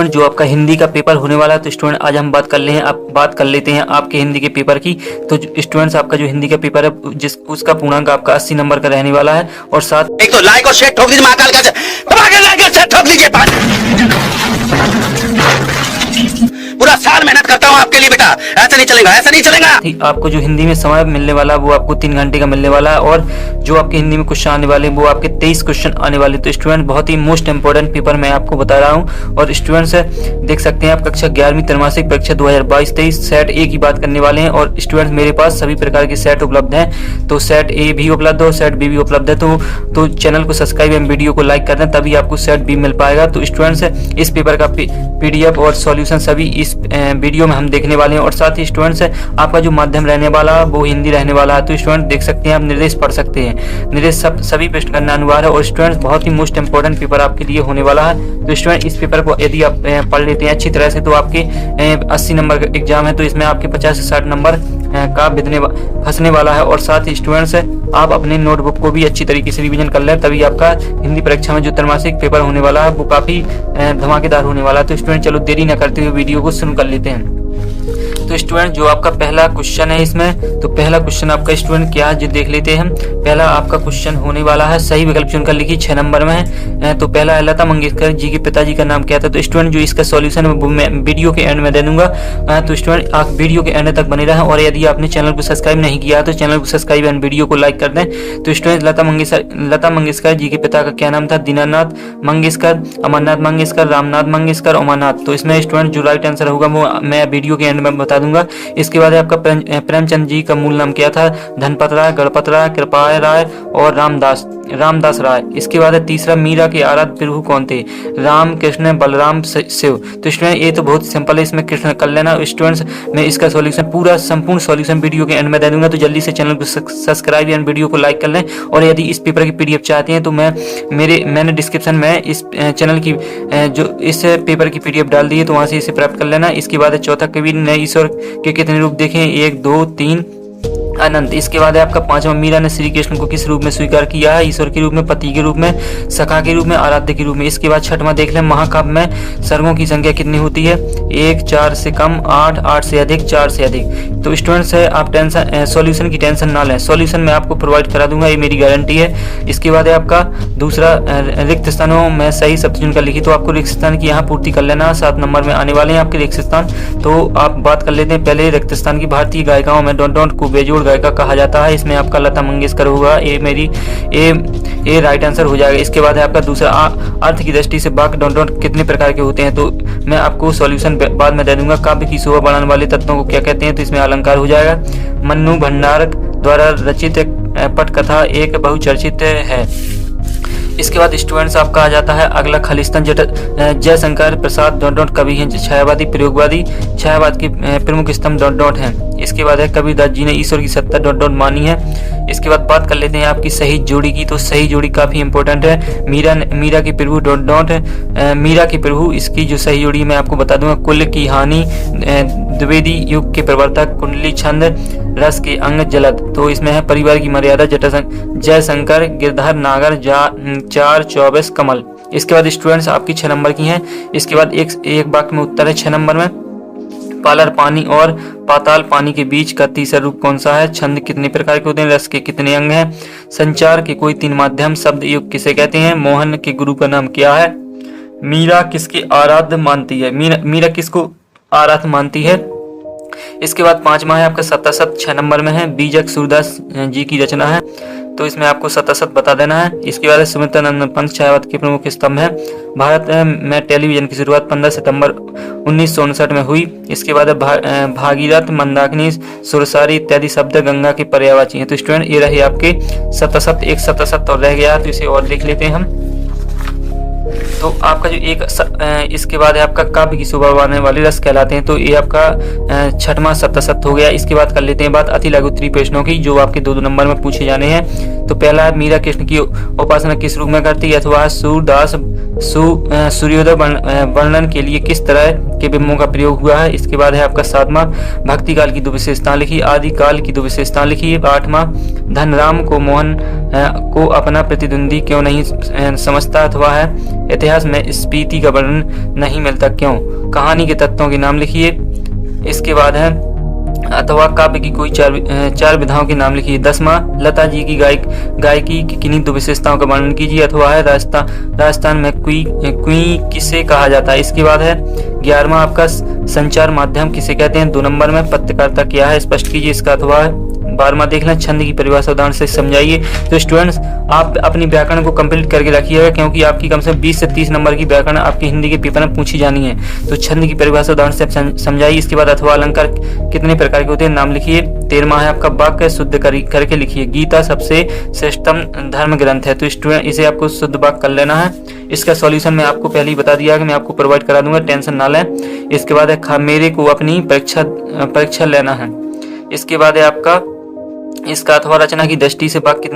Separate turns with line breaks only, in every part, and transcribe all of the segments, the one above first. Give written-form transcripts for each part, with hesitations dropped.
जो आपका हिंदी का पेपर होने वाला है, तो स्टूडेंट आज हम बात कर लेते हैं आपके हिंदी के पेपर की। तो स्टूडेंट्स आपका जो हिंदी का पेपर है उसका पूर्णांक आपका 80 नंबर का रहने वाला है। और साथ
एक तो लाइक और शेयर ठोक दीजिए, महाकाल का लाइक और शेयर ठोक लीजिए। पूरा साल मेहनत करता हूँ आपके लिए बेटा, ऐसा नहीं चलेगा, ऐसा नहीं चलेगा।
आपको जो हिंदी में समय मिलने वाला है वो आपको 3 घंटे का मिलने वाला है। और जो आपके हिंदी में क्वेश्चन आने वाले वो आपके 23 क्वेश्चन आने वाले। तो स्टूडेंट बहुत ही मोस्ट इंपोर्टेंट पेपर मैं आपको बता रहा हूँ। और स्टूडेंट्स देख सकते हैं आप कक्षा 11वीं त्रैमासिक परीक्षा 2022-23 सेट ए की बात करने वाले हैं। और स्टूडेंट्स मेरे पास सभी प्रकार के सेट उपलब्ध हैं, तो सेट ए भी उपलब्ध है और सेट बी भी उपलब्ध है। तो चैनल को सब्सक्राइब एवं वीडियो को लाइक कर दें, तभी आपको सेट बी मिल पाएगा। तो स्टूडेंट्स इस पेपर का PDF और सॉल्यूशन सभी इस वीडियो में हम देखने वाले हैं। और साथ ही स्टूडेंट्स आपका जो माध्यम रहने वाला है वो हिंदी रहने वाला है। तो स्टूडेंट देख सकते हैं आप निर्देश पढ़ सकते हैं, निर्देश सभी प्रश्न करना अनिवार्य है। और स्टूडेंट्स बहुत ही मोस्ट इंपोर्टेंट पेपर आपके लिए होने वाला है। तो स्टूडेंट इस पेपर को यदि आप पढ़ लेते हैं अच्छी तरह से तो आपके 80 नंबर का एग्जाम है, तो इसमें आपके 50 से 60 नंबर का फंसने वाला है। और साथ ही स्टूडेंट्स आप अपने नोटबुक को भी अच्छी तरीके से रिवीजन कर लें, तभी आपका हिंदी परीक्षा में जो त्रैमासिक पेपर होने वाला है वो काफी धमाकेदार होने वाला है। तो स्टूडेंट चलो देरी न करते हुए वीडियो को शुरू कर लेते हैं। तो स्टूडेंट जो आपका पहला क्वेश्चन है इसमें, तो पहला क्वेश्चन आपका स्टूडेंट क्या है जो देख लेते हैं हम। पहला आपका क्वेश्चन होने वाला है, सही विकल्प चुनकर लिखिए, 6 नंबर में है। तो पहला है लता मंगेशकर जी के पिताजी का नाम क्या था। तो स्टूडेंट जो इसका सॉल्यूशन है वो मैं वीडियो के एंड में दे दूंगा। तो स्टूडेंट आप वीडियो के एंड तक बने रहें। और यदि आपने चैनल को सब्सक्राइब नहीं किया तो चैनल को सब्सक्राइब एंड वीडियो को लाइक कर दें। तो स्टूडेंट लता मंगेशकर जी के पिता का क्या नाम था। दीनानाथ मंगेशकर, अमरनाथ मंगेशकर, रामनाथ मंगेशकर, अमरनाथ। तो इसमें स्टूडेंट जो राइट आंसर होगा वो मैं वीडियो के एंड में बता दूंगा। इसके बाद आपका प्रेमचंद जी का मूल नाम क्या था। धनपत राय, गणपत राय, कृपाल राय और रामदास राय। इसके बाद है तीसरा, मीरा के आराध्य प्रभु कौन थे। राम, कृष्ण, बलराम, शिव। तो स्टूडेंट ये तो बहुत सिंपल है, इसमें कृष्ण कर लेना। स्टूडेंट्स मैं इसका सॉल्यूशन पूरा संपूर्ण सॉल्यूशन वीडियो के एंड में दे दूंगा, तो जल्दी से चैनल को सब्सक्राइब एंड वीडियो को लाइक कर लें। और यदि इस पेपर की PDF चाहते हैं तो मैंने डिस्क्रिप्शन में इस चैनल की जो इस पेपर की PDF डाल दी है, तो वहां से इसे प्राप्त कर लेना। इसके बाद है चौथा, कबीर ने ईश्वर के कितने रूप देखे। 1, 2, 3 अनंत। इसके बाद है आपका 5वां, मीरा ने श्री कृष्ण को किस रूप में स्वीकार किया है। ईश्वर के रूप में, पति के रूप में, सखा के रूप में, आराध्य के रूप में। इसके बाद 6वां देख लें, महाकाव्य में सर्गों की संख्या कितनी होती है। 1, 4 से कम, 8, 8 से अधिक, 4 से अधिक। तो स्टूडेंट्स है आप सॉल्यूशन की टेंशन ना लें, सॉल्यूशन मैं आपको प्रोवाइड करा दूंगा, ये मेरी गारंटी है। इसके बाद है आपका दूसरा, रिक्त स्थानों में सही शब्द चुनकर लिखी। तो आपको रिक्त स्थान की यहाँ पूर्ति कर लेना। 7 नंबर में आने वाले हैं आपके रिक्त स्थान। तो आप बात कर लेते हैं पहले रिक्त स्थान की। भारतीय गायिकाओं में डॉट को बेजोड़ गायिका कहा जाता है। इसमें आपका लता मंगेशकर होगा, ये राइट आंसर हो जाएगा। इसके बाद है आपका दूसरा, अर्थ की दृष्टि से वाक्य डॉट कितने प्रकार के होते हैं। तो मैं आपको सॉल्यूशन बाद में दे दूंगा। काव्य की शोभा बढ़ाने वाले तत्वों को क्या कहते हैं। तो इसमें अलंकार हो जाएगा। मन्नू भंडारक द्वारा रचित पटकथा एक बहुचर्चित है। इसके बाद स्टूडेंट्स आपका आ जाता है अगला, खालिस्तान जयशंकर प्रसाद डॉट कवि हैं, छायावादी प्रयोगवादी, छायावाद के प्रमुख स्तंभ डॉट हैं। इसके बाद है कबीरदास जी ने ईश्वर की सत्ता डॉट मानी है। इसके बाद बात कर लेते हैं आपकी सही जोड़ी की। तो सही जोड़ी काफी इंपॉर्टेंट है। मीरा के प्रभु डॉट मीरा के प्रभु, इसकी जो सही जोड़ी मैं आपको बता दूंगा। कुल की हानि, द्विवेदी युग के प्रवर्तक, कुंडली छंद, रस के अंग, जलद। तो इसमें है परिवार की मर्यादा, जयशंकर, गिरधर, नागर, 4, 24, कमल। इसके बाद स्टूडेंट्स आपकी 6 नंबर की हैं। इसके बाद एक वाक्य में उत्तर है 6 नंबर में। पालर पानी और पाताल पानी के बीच का तीसरा रूप कौन सा है। छंद कितने प्रकार के होते हैं। रस के कितने अंग हैं। संचार के कोई 3 माध्यम शब्द युग किसे कहते हैं। मोहन के गुरु का नाम क्या है। मीरा किसके आराध्य मानती है। मीरा किसको आराध्य मानती है। इसके बाद 5वां है आपका सतासत, 6 नंबर में है। बीजक सूरदास जी की रचना है, तो इसमें आपको सतासत बता देना है। इसके बाद सुमित्रानंद पंत छायावाद के प्रमुख स्तंभ है। भारत में टेलीविजन की शुरुआत 15 सितंबर 1959 में हुई। इसके बाद भागीरथ, मंदाकिनी, सुरसारी इत्यादि शब्द गंगा के पर्यायवाची हैं। तो स्टूडेंट ये रहे आपके सतासत, एक सतासत और रह गया, तो इसे और देख लेते हैं हम। तो आपका जो इसके बाद है आपका काव्य की शोभा बढ़ाने वाले रस कहलाते हैं। तो ये आपका 6वां सतासत हो गया। इसके बाद कर लेते हैं बात अति लघु उत्तरीय प्रश्नों की, जो आपके 2 नंबर में पूछे जाने हैं। तो पहला है, मीरा कृष्ण की उपासना किस रूप में करती है। अथवा सूरदास सूर्योदय वर्णन के लिए किस तरह के बिंबों का प्रयोग हुआ है। इसके बाद है आपका 7वां, भक्ति काल की 2 विशेषताएं लिखी। आदि काल की 2 विशेषताएं लिखी। 8वां, धनराम को मोहन को अपना प्रतिद्वंदी क्यों नहीं समझता। अथवा है इतिहास इतिहास में स्पीति का वर्णन नहीं मिलता, क्यों? कहानी के तत्वों के नाम लिखिए। इसके बाद है अथवा काव्य की कोई चार विधाओं के नाम लिखिए। 10वां, लता जी की गायकी की किन्हीं दो विशेषताओं का वर्णन कीजिए। अथवा है राजस्थान में कुई किसे कहा जाता है। इसके बाद है 11वां आपका संचार माध्यम किसे कहते हैं। 2 नंबर में पत्रकारिता क्या है, स्पष्ट कीजिए इसका। अथवा है 12वां देख लें, छंद की परिभाषा उदाहरण से समझाइए। तो स्टूडेंट्स आप अपनी व्याकरण को कंप्लीट करके रखिएगा, क्योंकि आपकी कम से कम 20 से 30 नंबर की व्याकरण आपकी हिंदी के पेपर में पूछी जानी है। तो छंद की परिभाषा उदाहरण से समझाइए। इसके बाद अथवा अलंकार कितने प्रकार के होते हैं, नाम लिखिए। 13वां है आपका वाक्य शुद्ध करके लिखिए। गीता सबसे श्रेष्ठतम धर्म ग्रंथ है, तो स्टूडेंट इसे आपको शुद्ध वाक्य कर लेना है। इसका सॉल्यूशन मैं आपको पहले ही बता दिया कि मैं आपको प्रोवाइड करा दूंगा, टेंशन ना लें। इसके बाद है मेरे को अपनी परीक्षा लेना है। इसके बाद है आपका इसका अथवा रचना की दृष्टि से वाक्य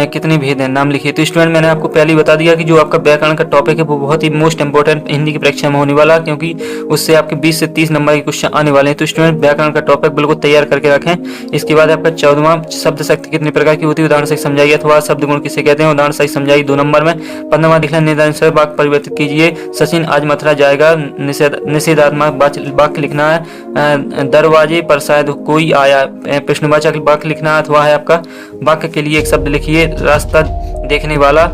कितने भेद हैं, नाम लिखिए। तो स्टूडेंट मैंने आपको पहले ही बता दिया कि जो आपका व्याकरण का टॉपिक है वो बहुत ही मोस्ट इंपोर्टेंट हिंदी की परीक्षा में होने वाला, क्योंकि उससे आपके 20 से 30 नंबर के क्वेश्चन आने वाले हैं। तो स्टूडेंट व्याकरण का टॉपिक बिल्कुल तैयार करके रखें। इसके बाद आपका 14वां शब्द शक्ति कितने प्रकार की होती है, उदाहरण से समझाइए। अथवा शब्द गुण किसे कहते हैं, उदाहरण से समझाइए। 2 नंबर में 15वां दिखला निर्धारण से वाक्य परिवर्तित कीजिए। सचिन आज मथुरा जाएगा, निषेधात्मक वाक्य लिखना है। दरवाजे पर शायद कोई आया, प्रश्नवाचक वाक्य लिखना है। अथवा है आपका वाक्य के लिए एक शब्द लिखिए। रास्ता देखने वाला,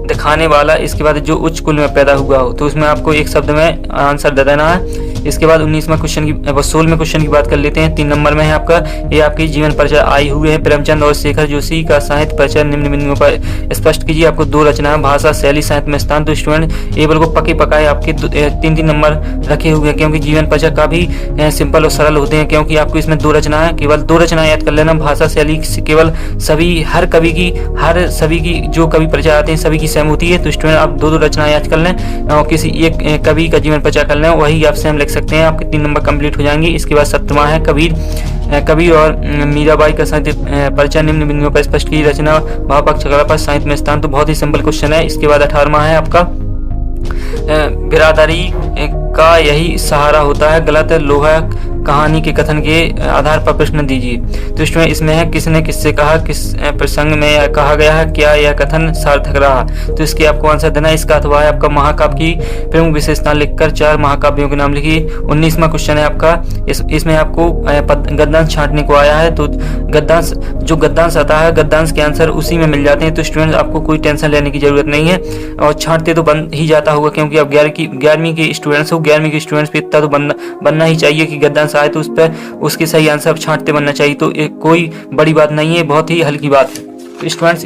दिखाने वाला। इसके बाद जो उच्च कुल में पैदा हुआ हो, तो उसमें आपको एक शब्द में आंसर दे देना है। इसके बाद 16वें क्वेश्चन की बात कर लेते हैं। 3 नंबर में है आपका ये आपकी जीवन परिचय आए हुए हैं। प्रेमचंद और शेखर जोशी का साहित्य परिचय निम्न बिंदुओं पर स्पष्ट कीजिए। आपको 2 रचना, भाषा, शैली, साहित्य में स्थान। तो स्टूडेंट ये बिल्कुल पके पकाए आपके 3-3 नंबर रखे हुए हैं, क्योंकि जीवन परिचय काफी सिंपल और सरल होते हैं, क्योंकि आपको इसमें 2 रचना है, केवल 2 रचना याद कर लेना। भाषा शैली केवल हर कवि की जो कवि परिचय आते हैं सभी की सेम होती है। तो स्टूडेंट आप 2 रचना याद कर लें और किसी एक कवि का जीवन परिचय कर लें, वही आप सेम लिख सकते हैं। आपके 3 नंबर कंप्लीट हो जाएंगे। इसके बाद 17वां है कबीर और मीराबाई का साहित्य परिचय निम्न बिंदुओं पर स्पष्ट की। रचना, भाव, पक्ष, पर साहित्य में स्थान। तो बहुत ही सिंपल क्वेश्चन है। इसके बाद 18वां है आपका बिरादरी का यही सहारा होता है, गलत लोहा कहानी के कथन के आधार पर प्रश्न दीजिए। तो स्टूडेंट इसमें है किसने किससे कहा, किस प्रसंग में कहा गया है, क्या यह कथन सार्थक रहा। तो इसके आपको आंसर देना है। इसका अथवा है आपका महाकाव्य की प्रमुख विशेषता लिखकर 4 महाकाव्यों के नाम लिखिए। 19वां क्वेश्चन है आपका इसमें आपको गद्यांश छांटने को आया है। तो गद्यांश आता है, गद्यांश के आंसर उसी में मिल जाते हैं। तो स्टूडेंट आपको कोई टेंशन लेने की जरूरत नहीं है, और छांटते तो बन ही जाता होगा, क्योंकि आप 11वीं के स्टूडेंट्स हो। 11वीं के स्टूडेंट्स पे इतना तो बनना ही चाहिए कि गद्यांश आए तो उस पर उसके सही आंसर छांटते बनना चाहिए। तो कोई बड़ी बात नहीं है, बहुत ही हल्की बात है। तो स्टूडेंट्स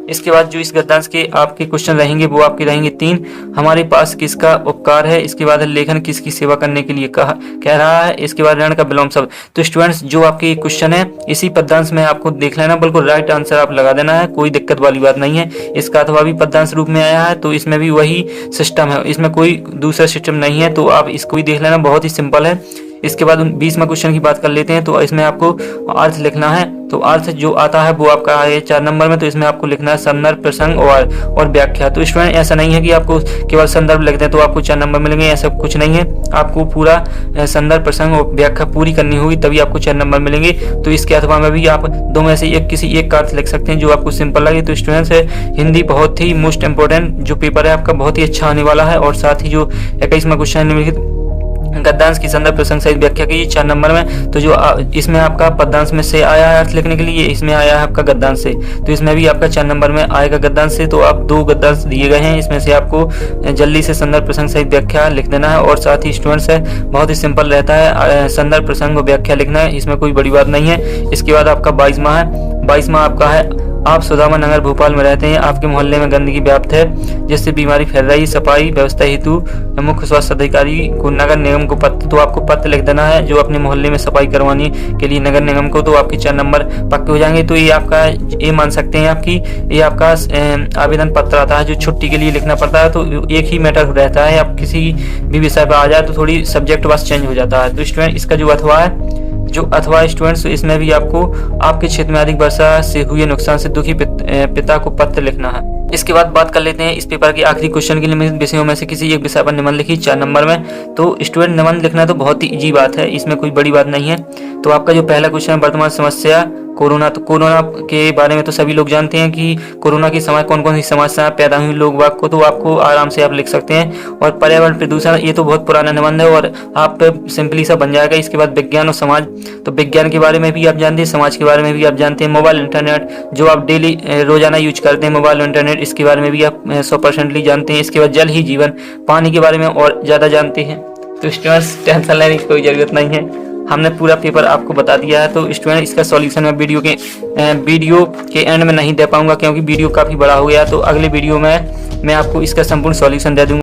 इसके बाद जो इस गद्यांश के आपके क्वेश्चन रहेंगे वो आपके रहेंगे 3। हमारे पास किसका उपकार है। इसके बाद लेखन किसकी सेवा करने के लिए कह रहा है। इसके बाद ऋण का विलोम शब्द। तो स्टूडेंट्स जो आपके क्वेश्चन है इसी पद्यांश में आपको देख लेना, बिल्कुल राइट आंसर आप लगा देना है, कोई दिक्कत वाली बात नहीं है। इसका अथवा भी पद्यांश रूप में आया है, तो इसमें भी वही सिस्टम है, इसमें कोई दूसरा सिस्टम नहीं है। तो आप इसको भी देख लेना, बहुत ही सिंपल है। इसके बाद 20वां क्वेश्चन की बात कर लेते हैं। तो इसमें आपको अर्थ लिखना है। तो अर्थ जो आता है वो आपका है 4 नंबर में। तो इसमें आपको लिखना है संदर्भ, प्रसंग और व्याख्या। तो स्टूडेंट ऐसा नहीं है कि आपको केवल संदर्भ लिख दें तो आपको 4 नंबर मिलेंगे, ऐसा कुछ नहीं है। आपको पूरा संदर्भ, प्रसंग और व्याख्या पूरी करनी होगी, तभी आपको 4 नंबर मिलेंगे। तो इसके अथवा में भी आप 2 में से किसी एक का अर्थ लिख सकते हैं जो आपको सिंपल लगे। तो स्टूडेंट्स हिंदी बहुत ही मोस्ट इंपोर्टेंट जो पेपर है आपका, बहुत ही अच्छा आने वाला है। और साथ ही जो 21वां क्वेश्चन गद्यांश की संदर्भ, प्रसंग सहित व्याख्या कीजिए 4 नंबर में। तो जो इसमें आपका पद्यांश में से आया है अर्थ लिखने के लिए, इसमें आया है आपका गद्यांश से, तो इसमें भी आपका 4 नंबर में आएगा गद्यांश से। तो आप 2 गद्यांश दिए गए हैं, इसमें से आपको जल्दी से संदर्भ, प्रसंग सहित व्याख्या लिख देना है। और साथ ही स्टूडेंट्स है बहुत ही सिंपल रहता है, संदर्भ, प्रसंग और व्याख्या लिखना है, इसमें कोई बड़ी बात नहीं है। इसके बाद आपका 22वां है। 22वां आपका है आप सुदामा नगर भोपाल में रहते हैं, आपके मोहल्ले में गंदगी व्याप्त है जिससे बीमारी फैल रही है। सफाई व्यवस्था हेतु मुख्य स्वास्थ्य अधिकारी को नगर निगम को पत्र, तो आपको पत्र लिख देना है जो अपने मोहल्ले में सफाई करवाने के लिए नगर निगम को। तो आपके 4 नंबर पक्के हो जाएंगे। तो ये आपका ये मान सकते हैं आपकी ये आपका आवेदन पत्र आता है जो छुट्टी के लिए लिखना पड़ता है। तो एक ही मैटर रहता है, आप किसी भी विषय पर आ जाए तो थोड़ी सब्जेक्ट बस चेंज हो जाता है। तो स्टूडेंट इसका जो अथवा स्टूडेंट्स इसमें भी आपको आपके क्षेत्र में अधिक वर्षा से हुए नुकसान से दुखी पिता को पत्र लिखना है। इसके बाद बात कर लेते हैं इस पेपर के आखिरी क्वेश्चन के लिए विषयों में से किसी एक विषय पर निबंध लिखिए 4 नंबर में। तो स्टूडेंट निबंध लिखना तो बहुत ही इजी बात है, इसमें कोई बड़ी बात नहीं है। तो आपका जो पहला क्वेश्चन है वर्तमान समस्या कोरोना, तो कोरोना के बारे में तो सभी लोग जानते हैं कि कोरोना के समय कौन कौन सी समस्याएं पैदा हुई लोग बाग को, तो आपको आराम से आप लिख सकते हैं। और पर्यावरण प्रदूषण, ये तो बहुत पुराना निबंध है और आप सिंपली सा बन जाएगा। इसके बाद विज्ञान और समाज, तो विज्ञान के बारे में भी आप जानते हैं, समाज के बारे में भी आप जानते हैं। मोबाइल इंटरनेट, जो आप डेली रोजाना यूज करते हैं मोबाइल इंटरनेट, इसके बारे में भी आप 100% जानते हैं। इसके बाद जल ही जीवन, पानी के बारे में और ज़्यादा जानते हैं। तो स्टूडेंट्स टेंशन लेने की कोई ज़रूरत नहीं है, हमने पूरा पेपर आपको बता दिया है। तो स्टूडेंट इसका सॉल्यूशन मैं वीडियो के एंड में नहीं दे पाऊंगा क्योंकि वीडियो काफ़ी बड़ा हो गया। तो अगले वीडियो में मैं आपको इसका संपूर्ण सॉल्यूशन दे दूंगा।